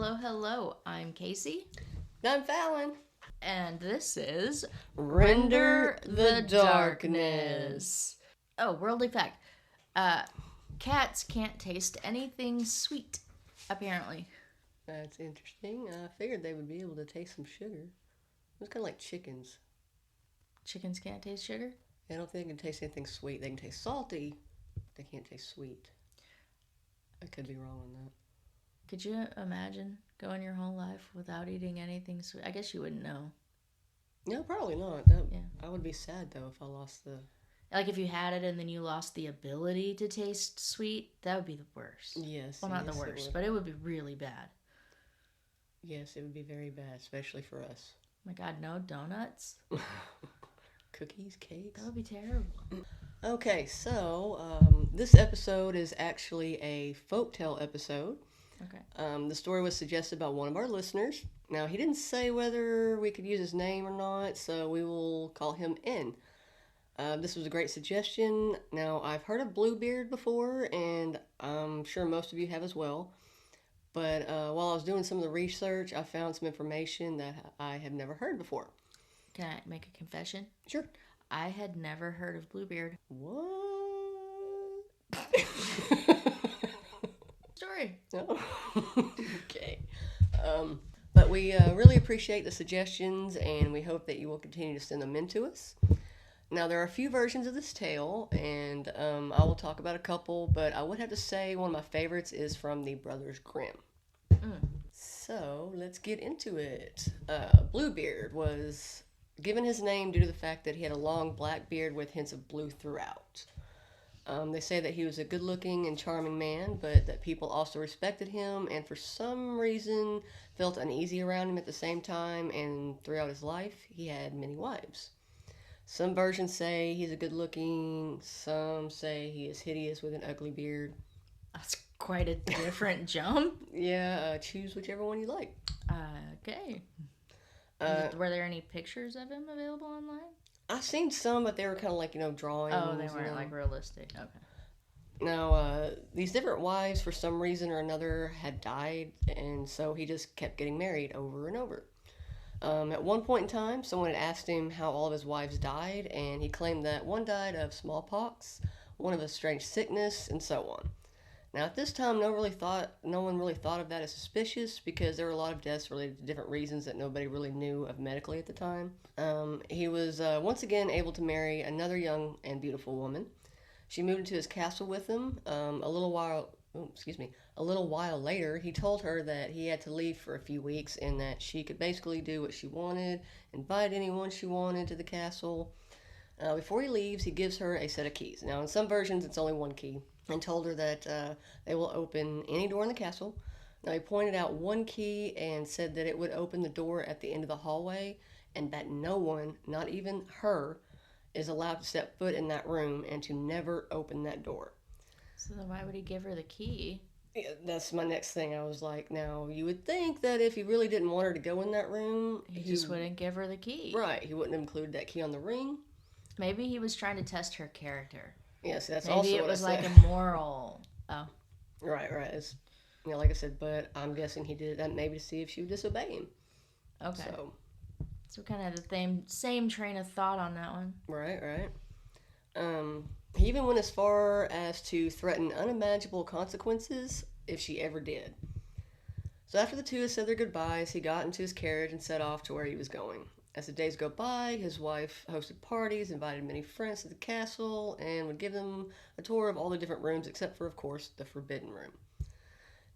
hello. I'm Casey. I'm Fallon. And this is Render the Darkness. Oh, worldly fact. Cats can't taste anything sweet, apparently. That's interesting. I figured they would be able to taste some sugar. It's kind of like chickens. Chickens can't taste sugar? I don't think they can taste anything sweet. They can taste salty. They can't taste sweet. I could be wrong on that. Could you imagine going your whole life without eating anything sweet? I guess you wouldn't know. No, probably not. Yeah. I would be sad, though, if I lost the... Like if you had it and then you lost the ability to taste sweet, that would be the worst. Yes. Well, not the worst, but it would be really bad. Yes, it would be very bad, especially for us. Oh my God, no donuts? Cookies, cakes? That would be terrible. Okay, so this episode is actually a folktale episode. Okay. The story was suggested by one of our listeners. Now, he didn't say whether we could use his name or not, so we will call him N. This was a great suggestion. Now, I've heard of Bluebeard before, and I'm sure most of you have as well. But while I was doing some of the research, I found some information that I have never heard before. Can I make a confession? Sure. I had never heard of Bluebeard. What? Story. Oh. Okay. But we really appreciate the suggestions, and we hope that you will continue to send them in to us. Now, there are a few versions of this tale, and I will talk about a couple, but I would have to say one of my favorites is from the Brothers Grimm. So, let's get into it. Bluebeard was given his name due to the fact that he had a long black beard with hints of blue throughout. They say that he was a good-looking and charming man, but that people also respected him and for some reason felt uneasy around him at the same time, and throughout his life, he had many wives. Some versions say he's a good-looking, some say he is hideous with an ugly beard. That's quite a different jump. Yeah, choose whichever one you like. Okay. Were there any pictures of him available online? I've seen some, but they were kind of like, drawings. Oh, they weren't like realistic. Okay. Now, these different wives, for some reason or another, had died, and so he just kept getting married over and over. At one point in time, someone had asked him how all of his wives died, and he claimed that one died of smallpox, one of a strange sickness, and so on. Now, at this time, no one really thought of that as suspicious because there were a lot of deaths related to different reasons that nobody really knew of medically at the time. He was once again able to marry another young and beautiful woman. She moved into his castle with him. A little while later, he told her that he had to leave for a few weeks and that she could basically do what she wanted, invite anyone she wanted to the castle. Before he leaves, he gives her a set of keys. Now, in some versions, it's only one key, and told her that they will open any door in the castle. Now, he pointed out one key and said that it would open the door at the end of the hallway, and that no one, not even her, is allowed to step foot in that room and to never open that door. So then why would he give her the key? Yeah, that's my next thing. I was like, now, you would think that if he really didn't want her to go in that room... He just wouldn't give her the key. Right, he wouldn't have included that key on the ring. Maybe he was trying to test her character. Yes, that's Maybe also it what was I said. like a moral... Oh. Right. It's, like I said, but I'm guessing he did that maybe to see if she would disobey him. Okay. So kind of the same train of thought on that one. Right. He even went as far as to threaten unimaginable consequences if she ever did. So after the two had said their goodbyes, he got into his carriage and set off to where he was going. As the days go by, his wife hosted parties, invited many friends to the castle, and would give them a tour of all the different rooms except for, of course, the forbidden room.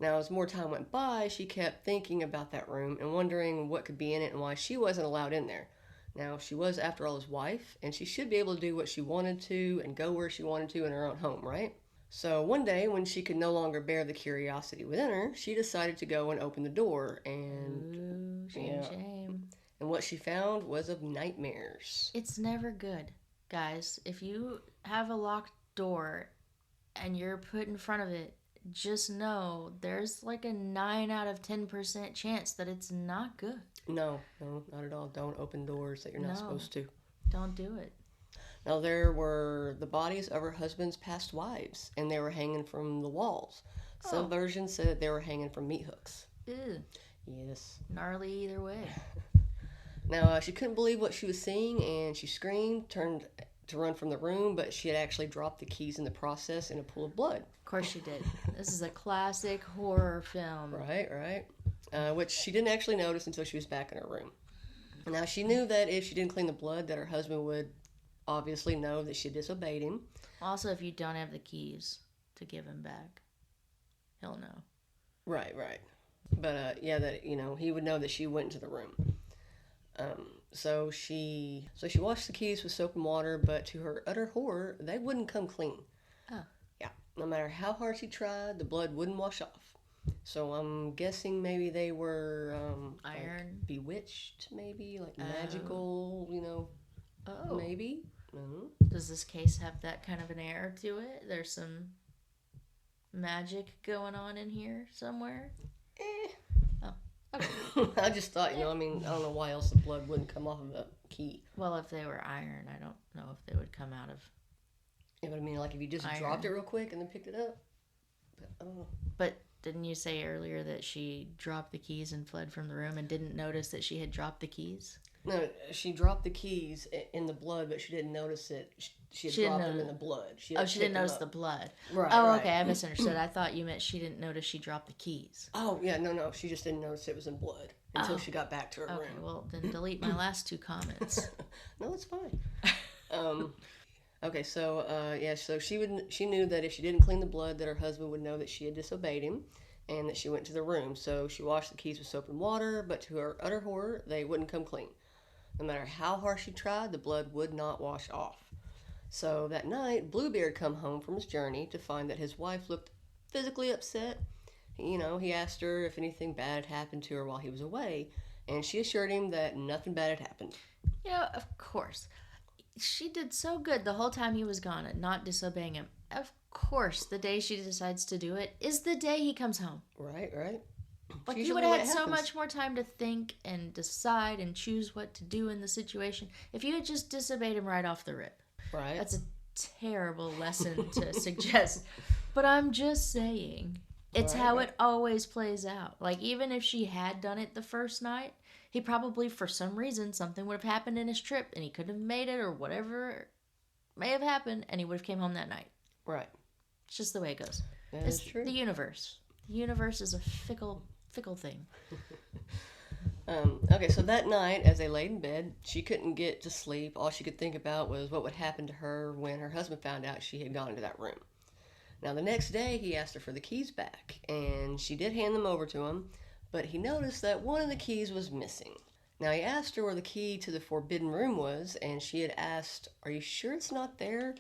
Now, as more time went by, she kept thinking about that room and wondering what could be in it and why she wasn't allowed in there. Now, she was, after all, his wife, and she should be able to do what she wanted to and go where she wanted to in her own home, right? So one day, when she could no longer bear the curiosity within her, she decided to go and open the door, and... Ooh, shame. And what she found was of nightmares. It's never good, guys. If you have a locked door and you're put in front of it, just know there's like a 9 out of 10% chance that it's not good. No, not at all. Don't open doors that you're not supposed to. Don't do it. Now, there were the bodies of her husband's past wives, and they were hanging from the walls. Some versions said that they were hanging from meat hooks. Ew. Yes. Gnarly either way. Now, she couldn't believe what she was seeing, and she screamed, turned to run from the room, but she had actually dropped the keys in the process in a pool of blood. Of course she did. This is a classic horror film. Right, right. Which she didn't actually notice until she was back in her room. Now, she knew that if she didn't clean the blood, that her husband would obviously know that she disobeyed him. Also, if you don't have the keys to give him back, he'll know. Right, right. But yeah, that he would know that she went into the room. So she washed the keys with soap and water, but to her utter horror, they wouldn't come clean. Oh. Yeah, no matter how hard she tried, the blood wouldn't wash off. So I'm guessing maybe they were iron, like bewitched, maybe like magical, Oh. maybe. Mm-hmm. Does this case have that kind of an air to it? There's some magic going on in here somewhere? Oh, okay. I just thought, I don't know why else the blood wouldn't come off of a key. Well, if they were iron, I don't know if they would come out of Yeah, but I mean, like if you just iron. dropped it real quick and then picked it up. I don't know. But didn't you say earlier that she dropped the keys and fled from the room and didn't notice that she had dropped the keys? No, she dropped the keys in the blood, but she didn't notice it. She had dropped them in the blood. She didn't notice the blood. Right. Oh, right. okay, I misunderstood. I thought you meant she didn't notice she dropped the keys. Oh, yeah, no. She just didn't notice it was in blood until she got back to her room. Okay, well, then delete my last two comments. No, it's fine. Okay, so so she knew that if she didn't clean the blood, that her husband would know that she had disobeyed him, and that she went to the room. So she washed the keys with soap and water, but to her utter horror, they wouldn't come clean. No matter how hard she tried, the blood would not wash off. So that night, Bluebeard come home from his journey to find that his wife looked physically upset. He asked her if anything bad had happened to her while he was away, and she assured him that nothing bad had happened. Of course. She did so good the whole time he was gone at not disobeying him. Of course, the day she decides to do it is the day he comes home. Right, right. Like, you would have had so much more time to think and decide and choose what to do in the situation if you had just disobeyed him right off the rip. Right. That's a terrible lesson to suggest. But I'm just saying, it's how it always plays out. Like, even if she had done it the first night, he probably, for some reason, something would have happened in his trip and he couldn't have made it or whatever may have happened, and he would have came home that night. Right. It's just the way it goes. That's true. The universe. The universe is a fickle thing. Okay, so that night, as they laid in bed, she couldn't get to sleep. All she could think about was what would happen to her when her husband found out she had gone into that room. Now, the next day, he asked her for the keys back, and she did hand them over to him, but he noticed that one of the keys was missing. Now, he asked her where the key to the forbidden room was, and she had asked, "Are you sure it's not there?"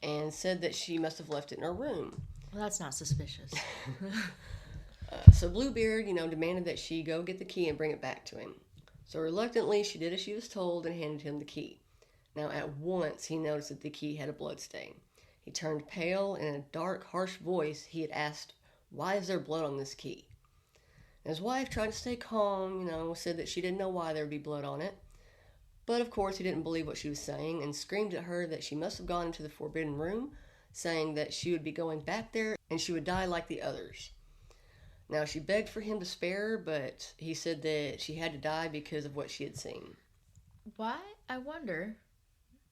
and said that she must have left it in her room. Well, that's not suspicious. So Bluebeard, demanded that she go get the key and bring it back to him. So reluctantly, she did as she was told and handed him the key. Now, at once, he noticed that the key had a blood stain. He turned pale, and in a dark, harsh voice, he had asked, "Why is there blood on this key?" And his wife tried to stay calm, said that she didn't know why there would be blood on it. But, of course, he didn't believe what she was saying and screamed at her that she must have gone into the forbidden room, saying that she would be going back there and she would die like the others. Now, she begged for him to spare her, but he said that she had to die because of what she had seen. Why? I wonder.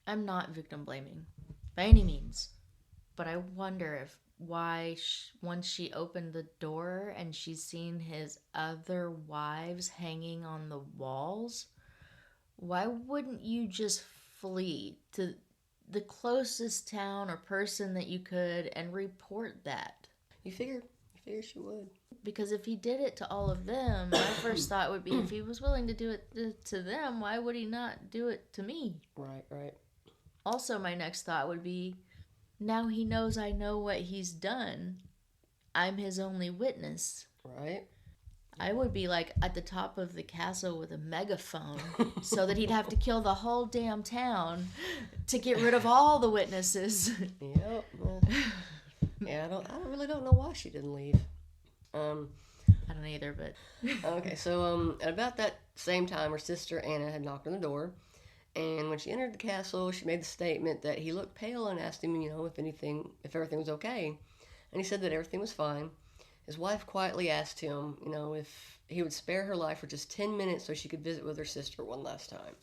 I'm not victim blaming by any means, but I wonder if once she opened the door and she's seen his other wives hanging on the walls, why wouldn't you just flee to the closest town or person that you could and report that? You figure she would. Because if he did it to all of them, my first thought would be, if he was willing to do it to them, why would he not do it to me? Right. Also, my next thought would be, now he knows I know what he's done. I'm his only witness. Right. I would be like at the top of the castle with a megaphone so that he'd have to kill the whole damn town to get rid of all the witnesses. Yep. Yeah, I really don't know why she didn't leave. I don't either, but okay, so at about that same time, her sister Anna had knocked on the door, and when she entered the castle, she made the statement that he looked pale and asked him, if everything was okay, and he said that everything was fine, his wife quietly asked him, if he would spare her life for just 10 minutes so she could visit with her sister one last time.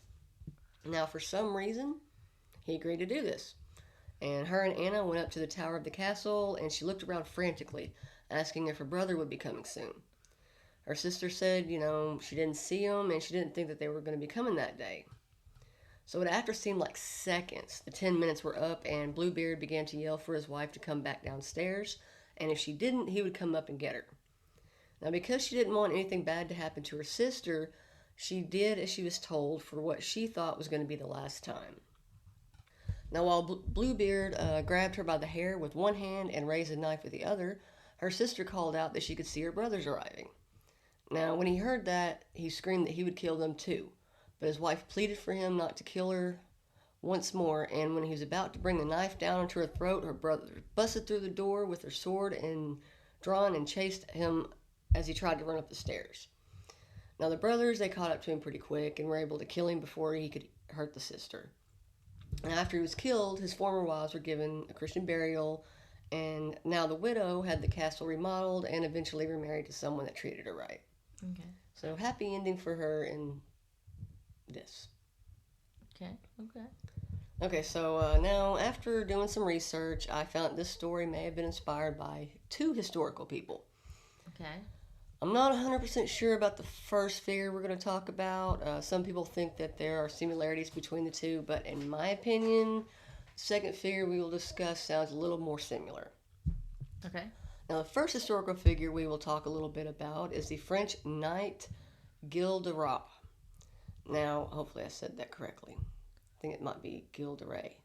Now, for some reason, he agreed to do this. And her and Anna went up to the tower of the castle, and she looked around frantically, asking if her brother would be coming soon. Her sister said, she didn't see him, and she didn't think that they were going to be coming that day. So it after seemed like seconds. The 10 minutes were up, and Bluebeard began to yell for his wife to come back downstairs, and if she didn't, he would come up and get her. Now, because she didn't want anything bad to happen to her sister, she did as she was told for what she thought was going to be the last time. Now, while Bluebeard grabbed her by the hair with one hand and raised a knife with the other, her sister called out that she could see her brothers arriving. Now, when he heard that, he screamed that he would kill them too, but his wife pleaded for him not to kill her once more, and when he was about to bring the knife down into her throat, her brother busted through the door with her sword and drawn and chased him as he tried to run up the stairs. Now, the brothers, they caught up to him pretty quick and were able to kill him before he could hurt the sister. And after he was killed, his former wives were given a Christian burial, and now the widow had the castle remodeled and eventually remarried to someone that treated her right. Okay. So, happy ending for her in this. Okay. Okay, so now after doing some research, I found this story may have been inspired by two historical people. Okay. I'm not 100% sure about the first figure we're going to talk about. Some people think that there are similarities between the two, but in my opinion, the second figure we will discuss sounds a little more similar. Okay. Now, the first historical figure we will talk a little bit about is the French knight Gilles de Rais. Now, hopefully I said that correctly. I think it might be Gilles de Rais.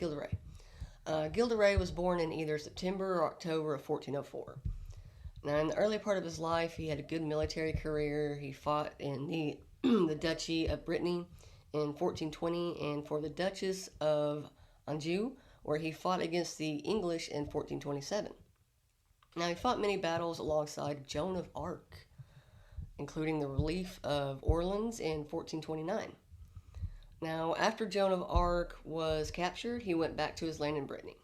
Gilles de Rais was born in either September or October of 1404. Now, in the early part of his life, he had a good military career. He fought in the the Duchy of Brittany in 1420 and for the Duchess of Anjou, where he fought against the English in 1427. Now, he fought many battles alongside Joan of Arc, including the relief of Orleans in 1429. Now, after Joan of Arc was captured, he went back to his land in Brittany.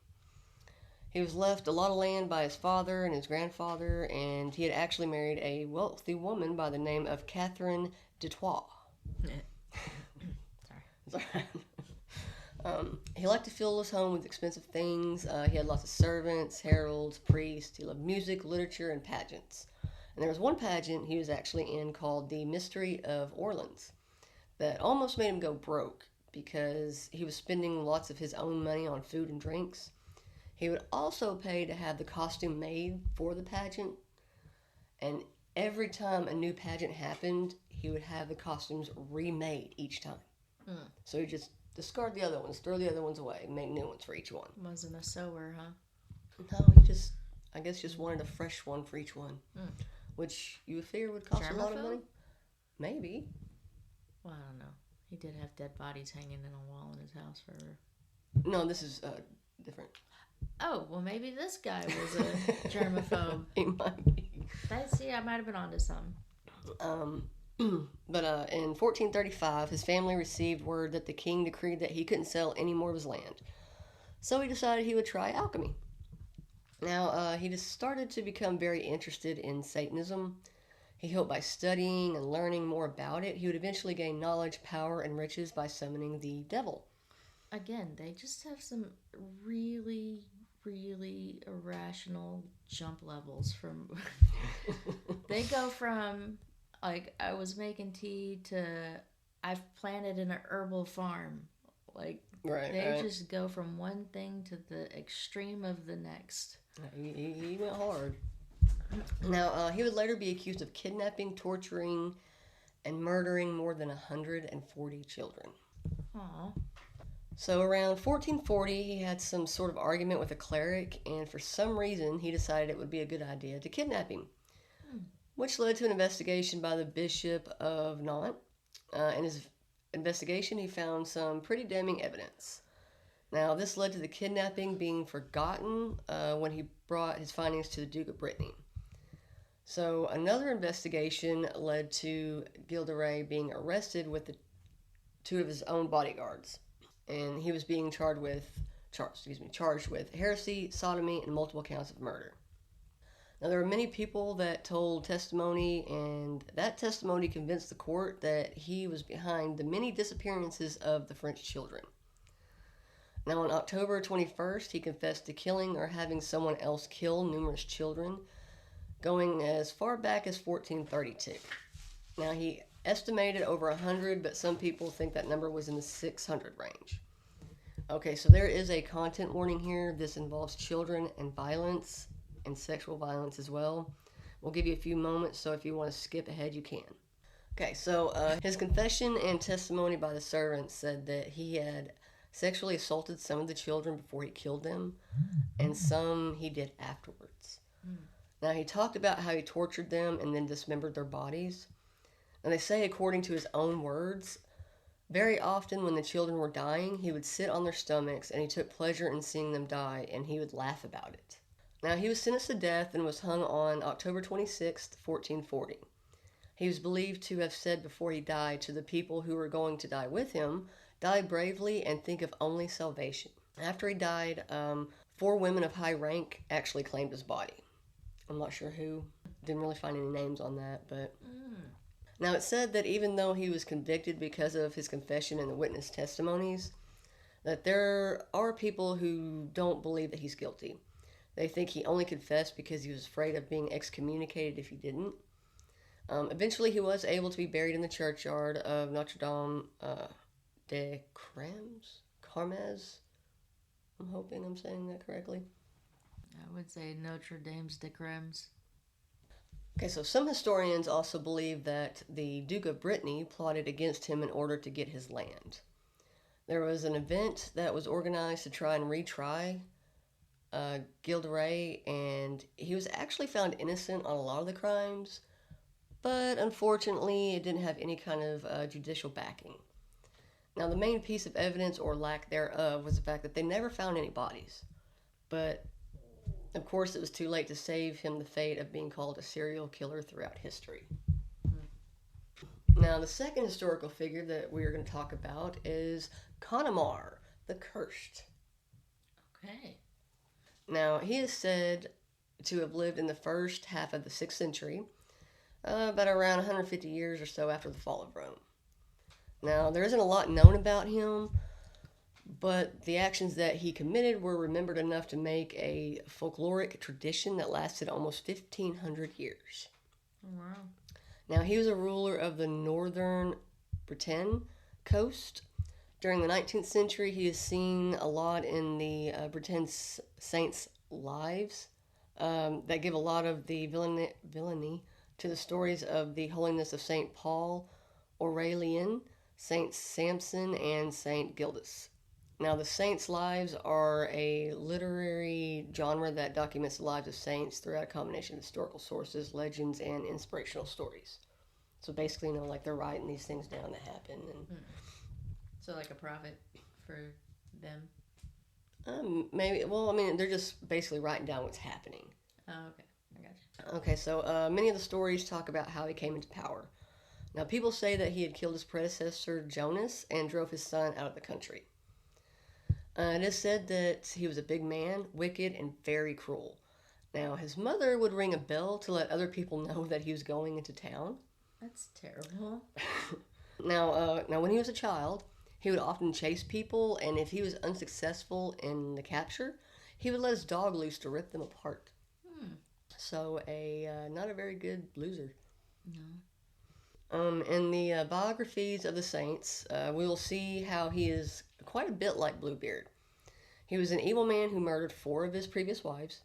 He was left a lot of land by his father and his grandfather, and he had actually married a wealthy woman by the name of Catherine de Troyes. Sorry. He liked to fill his home with expensive things. He had lots of servants, heralds, priests. He loved music, literature, and pageants. And there was one pageant he was actually in called the Mystery of Orleans that almost made him go broke because he was spending lots of his own money on food and drinks. He would also pay to have the costume made for the pageant, and every time a new pageant happened, he would have the costumes remade each time. So he'd just discard the other ones, throw the other ones away, and make new ones for each one. Wasn't a sewer, huh? No, he just wanted a fresh one for each one, which you would figure would cost a lot of money. Maybe. Well, I don't know. He did have dead bodies hanging in a wall in his house forever. No, this is different. Oh, well, maybe this guy was a germaphobe. He might be. I might have been onto something. But in 1435, his family received word that the king decreed that he couldn't sell any more of his land. So he decided he would try alchemy. Now, he just started to become very interested in Satanism. He hoped by studying and learning more about it, he would eventually gain knowledge, power, and riches by summoning the devil. Again, they just have some really, really irrational jump levels from... They go from, like, I was making tea to I've planted an herbal farm. Like, they just go from one thing to the extreme of the next. He went hard. Now, he would later be accused of kidnapping, torturing, and murdering more than 140 children. Aww. So around 1440, he had some sort of argument with a cleric, and for some reason, he decided it would be a good idea to kidnap him, which led to an investigation by the Bishop of Nantes. In his investigation, he found some pretty damning evidence. Now, this led to the kidnapping being forgotten when he brought his findings to the Duke of Brittany. So another investigation led to Gilles de Rais being arrested with two of his own bodyguards. And he was being charged with heresy, sodomy, and multiple counts of murder. Now, there were many people that told testimony, and that testimony convinced the court that he was behind the many disappearances of the French children. Now, on October 21st, he confessed to killing or having someone else kill numerous children, going as far back as 1432. Now, he estimated over 100, but some people think that number was in the 600 range. Okay, so there is a content warning here. This involves children and violence and sexual violence as well. We'll give you a few moments, so if you want to skip ahead, you can. Okay, so his confession and testimony by the servants said that he had sexually assaulted some of the children before he killed them, and some he did afterwards. Now, he talked about how he tortured them and then dismembered their bodies. And they say, according to his own words, very often when the children were dying, he would sit on their stomachs and he took pleasure in seeing them die, and he would laugh about it. Now, he was sentenced to death and was hung on October 26th, 1440. He was believed to have said before he died to the people who were going to die with him, "Die bravely and think of only salvation." After he died, 4 women of high rank actually claimed his body. I'm not sure who. Didn't really find any names on that, but... Now, it's said that even though he was convicted because of his confession and the witness testimonies, that there are people who don't believe that he's guilty. They think he only confessed because he was afraid of being excommunicated if he didn't. Eventually, he was able to be buried in the churchyard of Notre Dame de Carmes. I'm hoping I'm saying that correctly. I would say Notre Dame's de Crèmes. Okay, so some historians also believe that the Duke of Brittany plotted against him in order to get his land. There was an event that was organized to try and retry Gilderay, and he was actually found innocent on a lot of the crimes, but unfortunately it didn't have any kind of judicial backing. Now, the main piece of evidence, or lack thereof, was the fact that they never found any bodies. But, of course, it was too late to save him the fate of being called a serial killer throughout history. Now, the second historical figure that we are going to talk about is Connemara, the Cursed. Okay. Now, he is said to have lived in the first half of the 6th century, about around 150 years or so after the fall of Rome. Now, there isn't a lot known about him, but the actions that he committed were remembered enough to make a folkloric tradition that lasted almost 1,500 years. Wow. Now, he was a ruler of the northern Bretagne coast. During the 19th century, he is seen a lot in the Bretagne saints' lives that give a lot of the villainy to the stories of the holiness of St. Paul, Aurelian, St. Samson, and St. Gildas. Now, the saints' lives are a literary genre that documents the lives of saints throughout a combination of historical sources, legends, and inspirational stories. So basically, like they're writing these things down that happen. And So like a prophet for them? Maybe, well, I mean, they're just basically writing down what's happening. Oh, okay. I got you. Okay, so many of the stories talk about how he came into power. Now, people say that he had killed his predecessor, Jonas, and drove his son out of the country. It is said that he was a big man, wicked, and very cruel. Now, his mother would ring a bell to let other people know that he was going into town. That's terrible. Now, when he was a child, he would often chase people, and if he was unsuccessful in the capture, he would let his dog loose to rip them apart. So, not a very good loser. No. In the biographies of the saints, we will see how he is quite a bit like Bluebeard. He was an evil man who murdered 4 of his previous wives.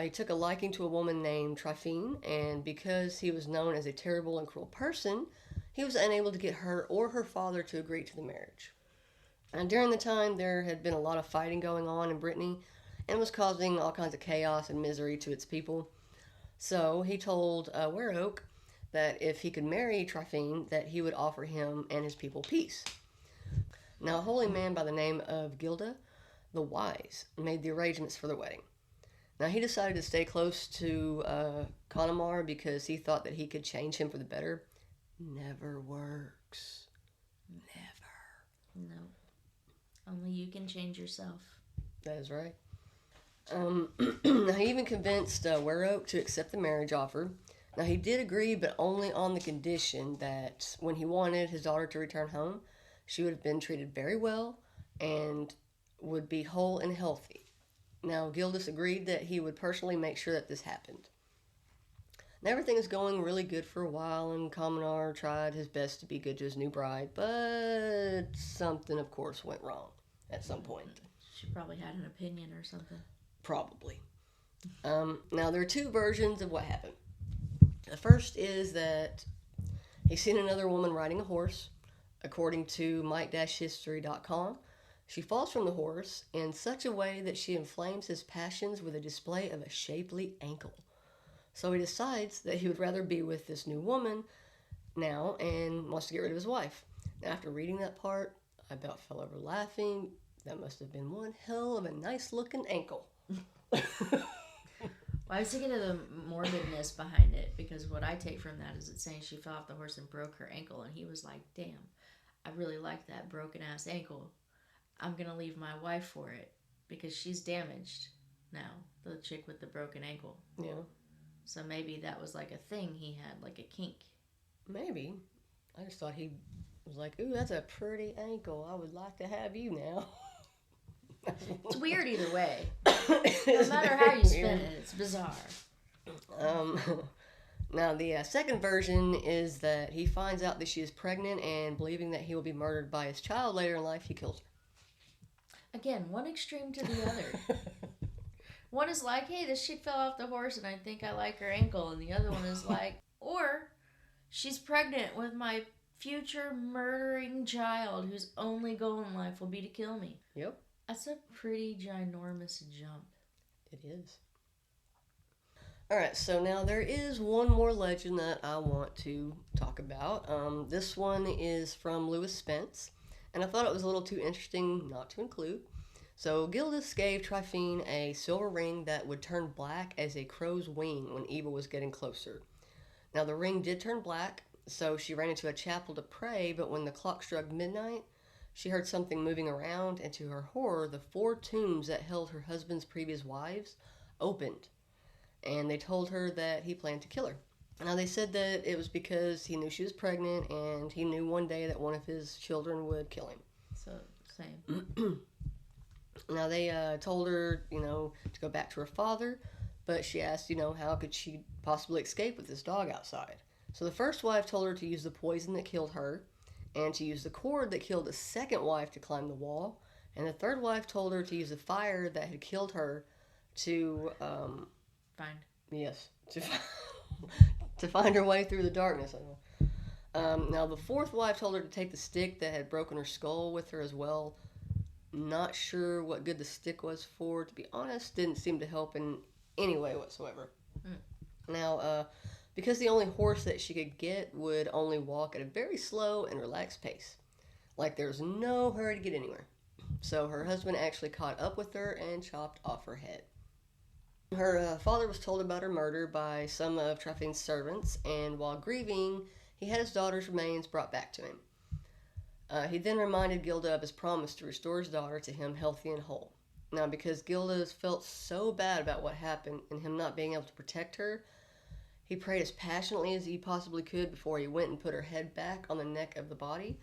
He took a liking to a woman named Tryphene, and because he was known as a terrible and cruel person, he was unable to get her or her father to agree to the marriage. And during the time, there had been a lot of fighting going on in Brittany, and was causing all kinds of chaos and misery to its people. So he told Weroak that if he could marry Tryphene, that he would offer him and his people peace. Now, a holy man by the name of Gilda the Wise made the arrangements for the wedding. Now, he decided to stay close to Connemara because he thought that he could change him for the better. Never works. Never. No. Only you can change yourself. That is right. Now he even convinced Were Oak to accept the marriage offer. Now he did agree, but only on the condition that when he wanted his daughter to return home, she would have been treated very well and would be whole and healthy. Now Gildas agreed that he would personally make sure that this happened. And everything was going really good for a while, and Kamenar tried his best to be good to his new bride, but something, of course, went wrong at some point. She probably had an opinion or something. Probably. Now, there are two versions of what happened. The first is that he's seen another woman riding a horse. According to Mike-History.com, she falls from the horse in such a way that she inflames his passions with a display of a shapely ankle. So he decides that he would rather be with this new woman now and wants to get rid of his wife. Now, after reading that part, I about fell over laughing. That must have been one hell of a nice looking ankle. Well, I was thinking of the morbidness behind it, because what I take from that is it's saying she fell off the horse and broke her ankle, and he was like, damn, I really like that broken ass ankle. I'm gonna leave my wife for it because she's damaged now, the chick with the broken ankle. Yeah. So maybe that was like a thing he had, like a kink. Maybe. I just thought he was like, ooh, that's a pretty ankle. I would like to have you now. It's weird either way. No matter how you spin it, it's bizarre. Now, the second version is that he finds out that she is pregnant, and believing that he will be murdered by his child later in life, he kills her. Again, one extreme to the other. One is like, hey, this chick fell off the horse and I think I like her ankle. And the other one is like, or she's pregnant with my future murdering child whose only goal in life will be to kill me. Yep. That's a pretty ginormous jump. It is. Alright, so now there is one more legend that I want to talk about. This one is from Lewis Spence, and I thought it was a little too interesting not to include. So Gildas gave Tryphene a silver ring that would turn black as a crow's wing when evil was getting closer. Now the ring did turn black, so she ran into a chapel to pray, but when the clock struck midnight, she heard something moving around, and to her horror, the 4 tombs that held her husband's previous wives opened, and they told her that he planned to kill her. Now, they said that it was because he knew she was pregnant, and he knew one day that one of his children would kill him. So, same. Now, they told her, to go back to her father, but she asked, how could she possibly escape with this dog outside? So the first wife told her to use the poison that killed her, and to use the cord that killed the second wife to climb the wall. And the third wife told her to use the fire that had killed her to... Find. Yes. To find her way through the darkness. Now, the fourth wife told her to take the stick that had broken her skull with her as well. Not sure what good the stick was for. To be honest, didn't seem to help in any way whatsoever. Now, because the only horse that she could get would only walk at a very slow and relaxed pace. Like there's no hurry to get anywhere. So her husband actually caught up with her and chopped off her head. Her father was told about her murder by some of Tryphene's servants, and while grieving, he had his daughter's remains brought back to him. He then reminded Gilda of his promise to restore his daughter to him healthy and whole. Now, because Gilda felt so bad about what happened and him not being able to protect her, he prayed as passionately as he possibly could before he went and put her head back on the neck of the body.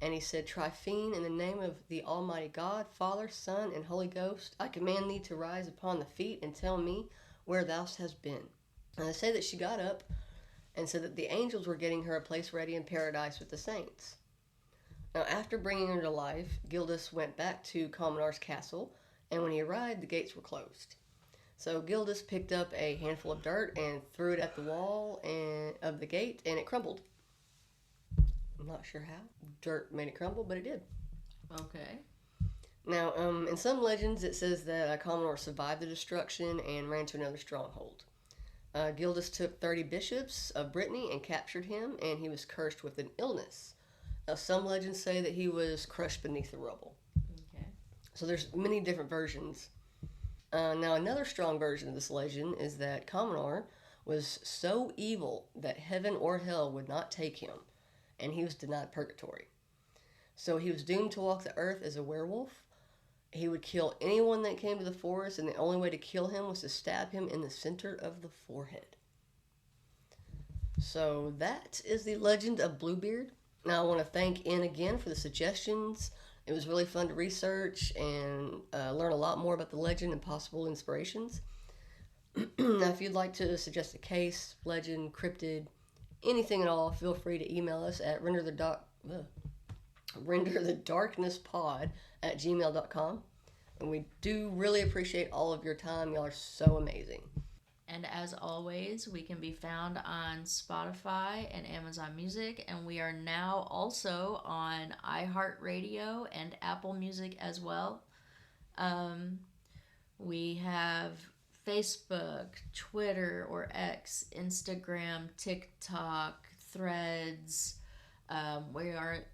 And he said, Tryphene, in the name of the Almighty God, Father, Son, and Holy Ghost, I command thee to rise upon the feet and tell me where thou hast been. And they say that she got up and said that the angels were getting her a place ready in paradise with the saints. Now, after bringing her to life, Gildas went back to Comenar's castle, and when he arrived, the gates were closed. So Gildas picked up a handful of dirt and threw it at the wall of the gate, and it crumbled. I'm not sure how. Dirt made it crumble, but it did. Okay. Now, in some legends, it says that Comenar survived the destruction and ran to another stronghold. Gildas took 30 bishops of Brittany and captured him, and he was cursed with an illness. Now, some legends say that he was crushed beneath the rubble. Okay. So there's many different versions. Now, another strong version of this legend is that Comenar was so evil that heaven or hell would not take him, and he was denied purgatory. So he was doomed to walk the earth as a werewolf, He would kill anyone that came to the forest, and the only way to kill him was to stab him in the center of the forehead. So that is the Legend of Bluebeard. Now I want to thank Ann again for the suggestions. It was really fun to research and learn a lot more about the legend and possible inspirations. Now, if you'd like to suggest a case, legend, cryptid, anything at all, feel free to email us at renderthedarknesspod@gmail.com. And we do really appreciate all of your time. Y'all are so amazing. And as always, we can be found on Spotify and Amazon Music, and we are now also on iHeartRadio and Apple Music as well. We have Facebook, Twitter or X, Instagram, TikTok, Threads. We are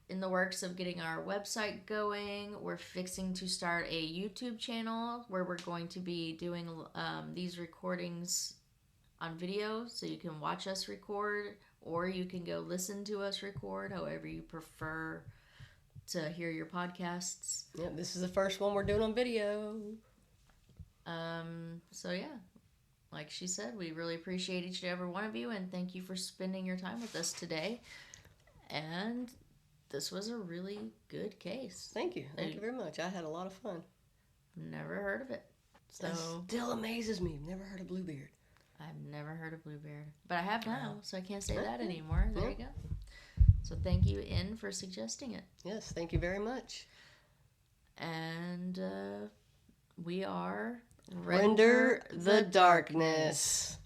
in the works of getting our website going. We're fixing to start a YouTube channel where we're going to be doing these recordings on video, so you can watch us record, or you can go listen to us record, however you prefer to hear your podcasts. Yeah, this is the first one we're doing on video. So yeah, like she said, we really appreciate each and every one of you, and thank you for spending your time with us today. And this was a really good case. Thank you. Thank you very much. I had a lot of fun. Never heard of it. So that still amazes me. Never heard of Bluebeard. I've never heard of Bluebeard. But I have now, so I can't say that anymore. There you go. So thank you, In, for suggesting it. Yes, thank you very much. And we are Render the Darkness.